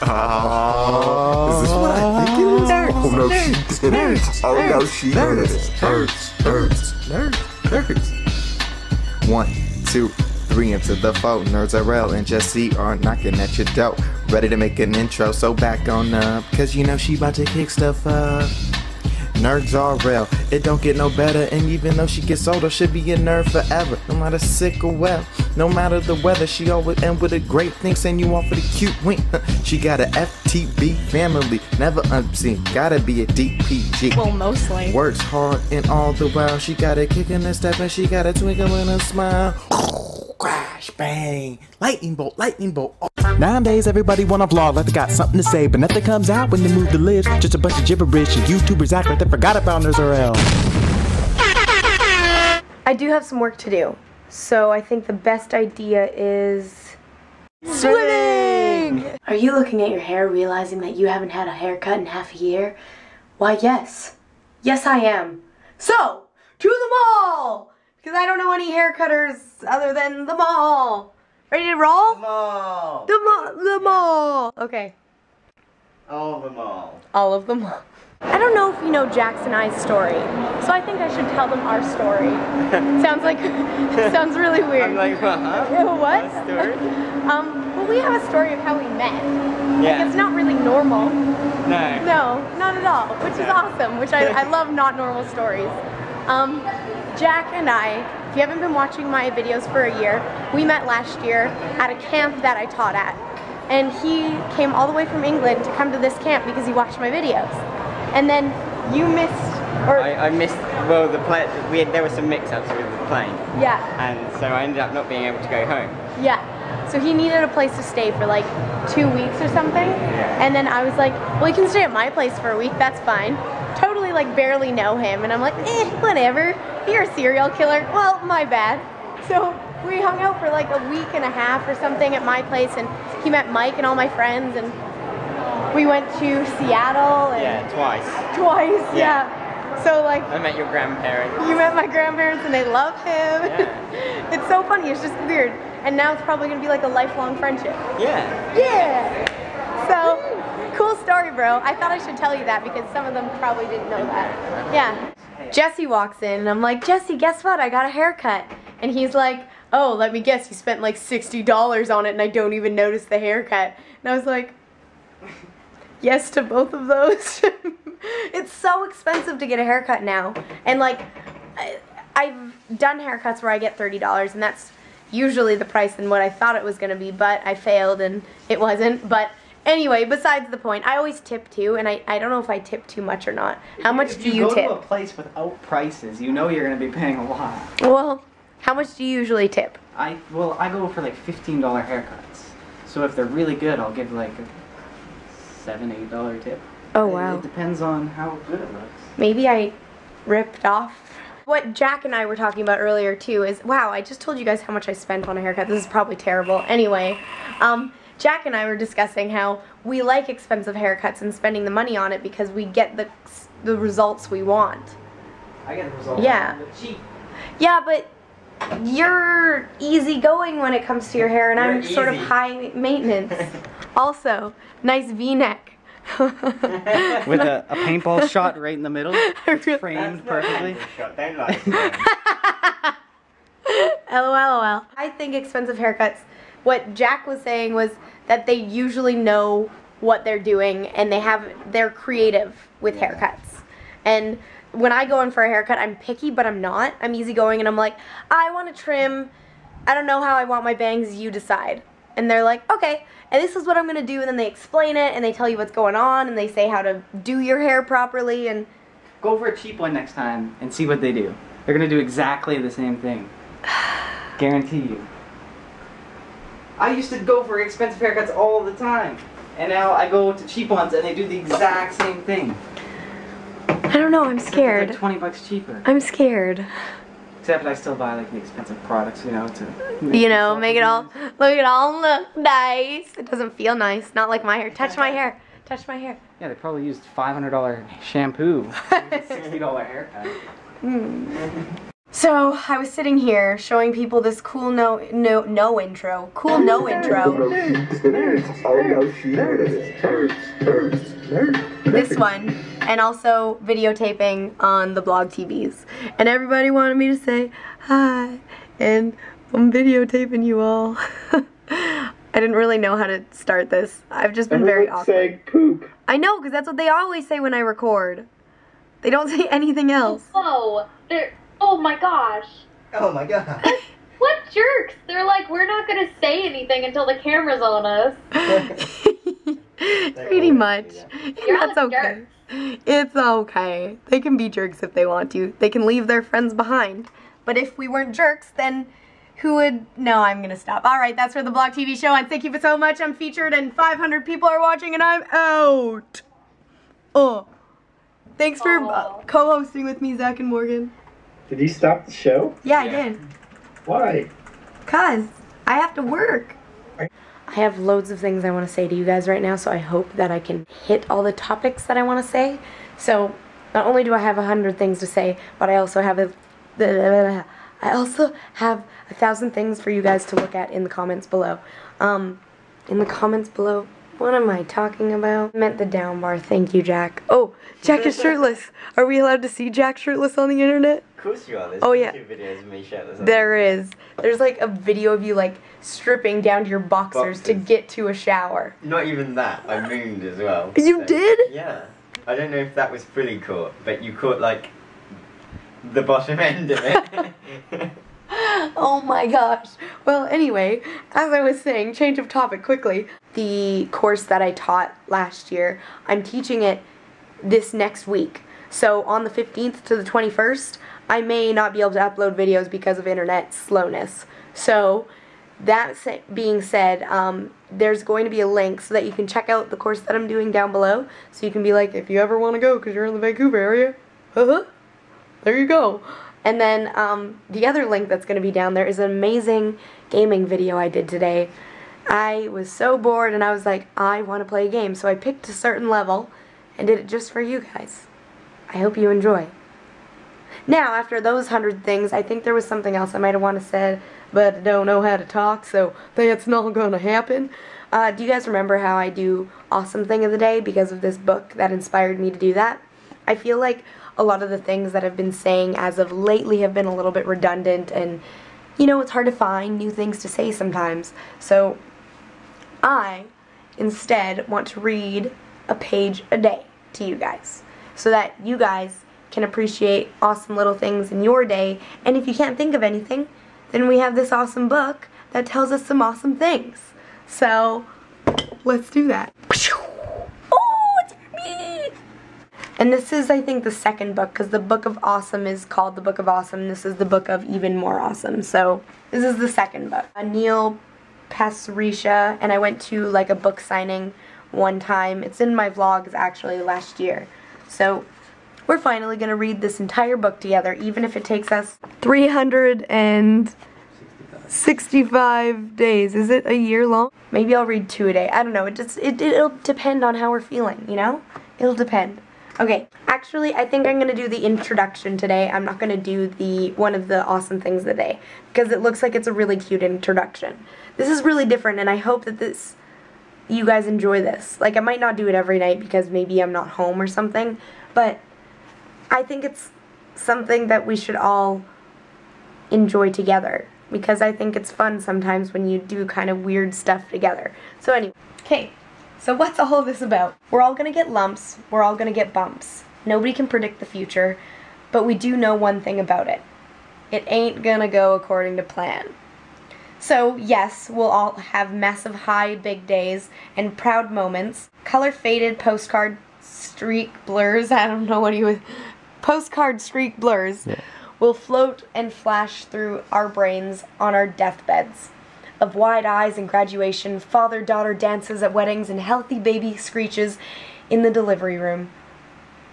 Oh, is this what I think it is? Oh no, she didn't. Oh no, she didn't. Nerds. 1, 2, 3 into the 4. Nerds RL and Jesse are knocking at your door, ready to make an intro. So back on up, cause you know she about to kick stuff up. Nerds RL, it don't get no better. And even though she gets older, she'll be a nerd forever. No matter sick or well, no matter the weather, she always end with a great thing, send you off with a cute wink. She got a FTB family, never unseen, gotta be a DPG. Well, mostly. Works hard and all the while, she got a kick in her step and she got a twinkle in her smile. Crash, bang, lightning bolt, lightning bolt. Nowadays, everybody wanna vlog like they got something to say, but nothing comes out when they move the lips. Just a bunch of gibberish, and YouTubers act like they forgot about Nerds RL. I do have some work to do, so I think the best idea is swimming! Are you looking at your hair realizing that you haven't had a haircut in half a year? Why, yes. Yes, I am. So, to the mall! Because I don't know any haircutters other than the mall. Ready to roll? The mall. The mall. Okay. All of them all. All of them. I don't know if you know Jax and I's story, so I think I should tell them our story. Sounds really weird. I'm like, huh? What? Our story? Well, we have a story of how we met. Yeah. Like, it's not really normal. No. No, not at all, which is awesome, which I love not normal stories. Jack and I, if you haven't been watching my videos for a year, we met last year at a camp that I taught at. And he came all the way from England to come to this camp because he watched my videos. And then you missed, or I missed, well, there were some mix-ups with the plane. Yeah. And so I ended up not being able to go home. Yeah. So he needed a place to stay for like 2 weeks or something. Yeah. And then I was like, well, you can stay at my place for a week, that's fine. Totally like barely know him. And I'm like, whatever. You're a serial killer. Well, my bad. So we hung out for like a week and a half or something at my place, and he met Mike and all my friends, and we went to Seattle. And Yeah, twice. Twice, yeah. So like, I met your grandparents. you met my grandparents and they love him. Yeah. It's so funny, it's just weird. And now it's probably gonna be like a lifelong friendship. Yeah. Yeah! So, cool story, bro. I thought I should tell you that because some of them probably didn't know that. Yeah. Jesse walks in and I'm like, Jesse, guess what? I got a haircut. And he's like, oh, let me guess, you spent like $60 on it and I don't even notice the haircut. And I was like, yes to both of those. It's so expensive to get a haircut now. And like, I've done haircuts where I get $30 and that's usually the price than what I thought it was going to be, but I failed and it wasn't. But anyway, besides the point, I always tip too, and I don't know if I tip too much or not. How much do you tip? If you go to a place without prices, you know you're going to be paying a lot. Well, how much do you usually tip? I go for like $15 haircuts. So if they're really good, I'll give like a $7, $8 tip. Oh, wow. It depends on how good it looks. Maybe I ripped off. What Jack and I were talking about earlier too is, wow, I just told you guys how much I spent on a haircut. This is probably terrible. Anyway, Jack and I were discussing how we like expensive haircuts and spending the money on it because we get the results we want. I get the results. Yeah. Cheap. Yeah, but you're easygoing when it comes to your hair, and I'm You're sort of easy. high maintenance. Also, nice V-neck. With a paintball shot right in the middle. It's framed perfectly. Don't like LOL. I think expensive haircuts, what Jack was saying was that they usually know what they're doing and they're creative with haircuts. And when I go in for a haircut, I'm picky, but I'm not. I'm easygoing and I'm like, I want to trim, I don't know how I want my bangs, you decide. And they're like, okay, and this is what I'm going to do, and then they explain it, and they tell you what's going on, and they say how to do your hair properly, and... Go for a cheap one next time and see what they do. They're going to do exactly the same thing. Guarantee you. I used to go for expensive haircuts all the time, and now I go to cheap ones, and they do the exact same thing. I don't know, I'm scared. It's like 20 bucks cheaper. I'm scared. Except I still buy like the expensive products, you know, to Make it all look nice. It doesn't feel nice. Not like my hair. Touch my hair. Touch my hair. Yeah, they probably used $500 shampoo. $60 haircut. So I was sitting here showing people this cool no intro. Cool no intro. This one. And also videotaping on the blog TVs. And everybody wanted me to say hi. And I'm videotaping you all. I didn't really know how to start this. I've just been very awkward. Saying poop. I know, because that's what they always say when I record. They don't say anything else. Oh, oh my gosh. Oh my god. What jerks? They're like, we're not going to say anything until the camera's on us. Pretty much. You're That's all okay. jerks. It's okay. They can be jerks if they want to. They can leave their friends behind. But if we weren't jerks, then who would... No, I'm going to stop. All right, that's for the Blog TV show. And thank you so much. I'm featured and 500 people are watching and I'm out. Oh. Thanks for co-hosting with me, Zach and Morgan. Did you stop the show? Yeah, I did. Why? Because I have to work. I have loads of things I want to say to you guys right now, so I hope that I can hit all the topics that I want to say. So, not only do I have 100 things to say, but I also have 1,000 things for you guys to look at in the comments below. In the comments below, what am I talking about? I meant the down bar. Thank you, Jack. Oh, Jack is shirtless. Are we allowed to see Jack shirtless on the internet? Of course you are. There's Oh, yeah. YouTube videos of me shirtless. There is. There's like a video of you like stripping down to your boxers to get to a shower. Not even that. I mooned as well. You did? Yeah. I don't know if that was fully caught, but you caught like the bottom end of it. Oh my gosh. Well, anyway, as I was saying, change of topic quickly. The course that I taught last year, I'm teaching it this next week. So on the 15th to the 21st, I may not be able to upload videos because of internet slowness. So that being said, there's going to be a link so that you can check out the course that I'm doing down below. So you can be like, if you ever want to go because you're in the Vancouver area, there you go. And then the other link that's going to be down there is an amazing gaming video I did today. I was so bored and I was like, I want to play a game. So I picked a certain level and did it just for you guys. I hope you enjoy. Now, after those 100 things, I think there was something else I might have wanted to say, but I don't know how to talk, so that's not going to happen. Do you guys remember how I do Awesome Thing of the Day because of this book that inspired me to do that? I feel like a lot of the things that I've been saying as of lately have been a little bit redundant and, you know, it's hard to find new things to say sometimes. So I, instead, want to read a page a day to you guys so that you guys can appreciate awesome little things in your day. And if you can't think of anything, then we have this awesome book that tells us some awesome things. So let's do that. Oh, it's for me! And this is, I think, the second book, because the Book of Awesome is called the Book of Awesome. This is the Book of Even More Awesome. So this is the second book. Neil Pasricha, and I went to like a book signing one time. It's in my vlogs actually last year. So we're finally going to read this entire book together, even if it takes us 365 days. Is it a year long? Maybe I'll read 2 a day. I don't know. It'll depend on how we're feeling, you know? It'll depend. Okay, actually, I think I'm going to do the introduction today. I'm not going to do one of the awesome things of the day, because it looks like it's a really cute introduction. This is really different, and I hope that you guys enjoy this. Like, I might not do it every night because maybe I'm not home or something, but I think it's something that we should all enjoy together, because I think it's fun sometimes when you do kind of weird stuff together. So anyway, okay. So what's all this about? We're all going to get lumps, we're all going to get bumps. Nobody can predict the future, but we do know one thing about it. It ain't gonna go according to plan. So yes, we'll all have massive high big days and proud moments. Color faded postcard streak blurs, I don't know what you would... Postcard streak blurs will float and flash through our brains on our deathbeds. Of wide eyes and graduation, father-daughter dances at weddings, and healthy baby screeches in the delivery room.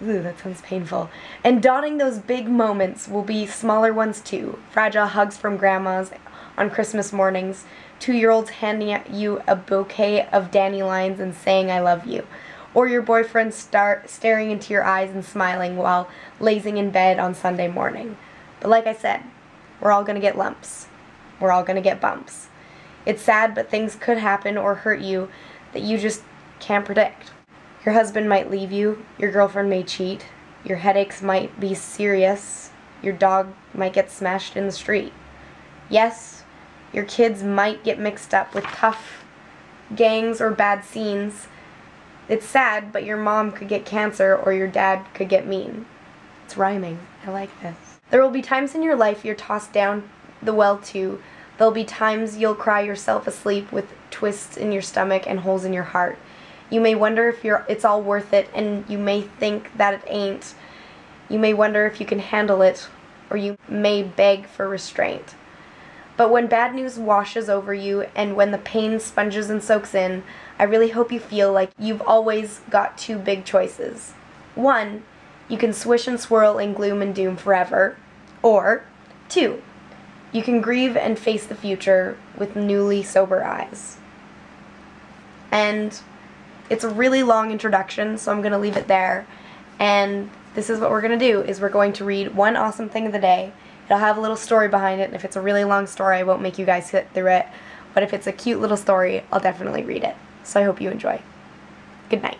Ooh, that sounds painful. And dotting those big moments will be smaller ones too. Fragile hugs from grandmas on Christmas mornings. 2-year-olds handing you a bouquet of dandelions and saying I love you. Or your boyfriend staring into your eyes and smiling while lazing in bed on Sunday morning. But like I said, we're all gonna get lumps. We're all gonna get bumps. It's sad, but things could happen or hurt you that you just can't predict. Your husband might leave you, your girlfriend may cheat, your headaches might be serious, your dog might get smashed in the street. Yes, your kids might get mixed up with tough gangs or bad scenes. It's sad, but your mom could get cancer or your dad could get mean. It's rhyming. I like this. There will be times in your life you're tossed down the well too. There'll be times you'll cry yourself asleep with twists in your stomach and holes in your heart. You may wonder if it's all worth it, and you may think that it ain't. You may wonder if you can handle it, or you may beg for restraint. But when bad news washes over you, and when the pain sponges and soaks in, I really hope you feel like you've always got two big choices. One, you can swish and swirl in gloom and doom forever. Or, two, you can grieve and face the future with newly sober eyes. And it's a really long introduction, so I'm going to leave it there. And this is what we're going to do, is we're going to read one awesome thing of the day. It'll have a little story behind it, and if it's a really long story, I won't make you guys sit through it. But if it's a cute little story, I'll definitely read it. So I hope you enjoy. Good night.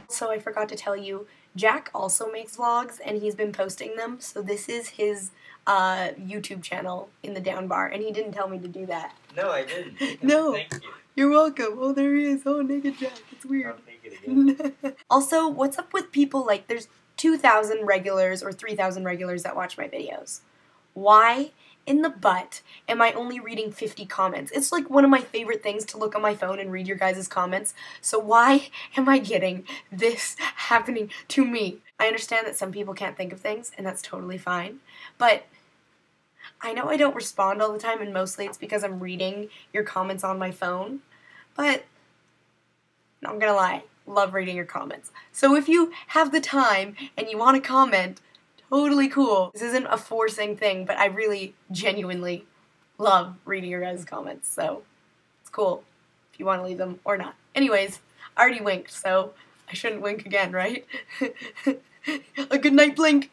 So I forgot to tell you, Jack also makes vlogs, and he's been posting them. So this is his YouTube channel in the down bar, and he didn't tell me to do that. No, I didn't. No. Thank you. You're welcome. Oh, there he is. Oh, naked Jack. It's weird. I'll take it again. Also, what's up with people, like, there's 2,000 regulars or 3,000 regulars that watch my videos. Why in the butt am I only reading 50 comments? It's like one of my favorite things to look on my phone and read your guys' comments. So why am I getting this happening to me? I understand that some people can't think of things, and that's totally fine. But I know I don't respond all the time, and mostly it's because I'm reading your comments on my phone. But not gonna lie, love reading your comments. So if you have the time and you want to comment, totally cool. This isn't a forcing thing, but I really genuinely love reading your guys' comments, so it's cool if you want to leave them or not. Anyways, I already winked, so I shouldn't wink again, right? A good night blink.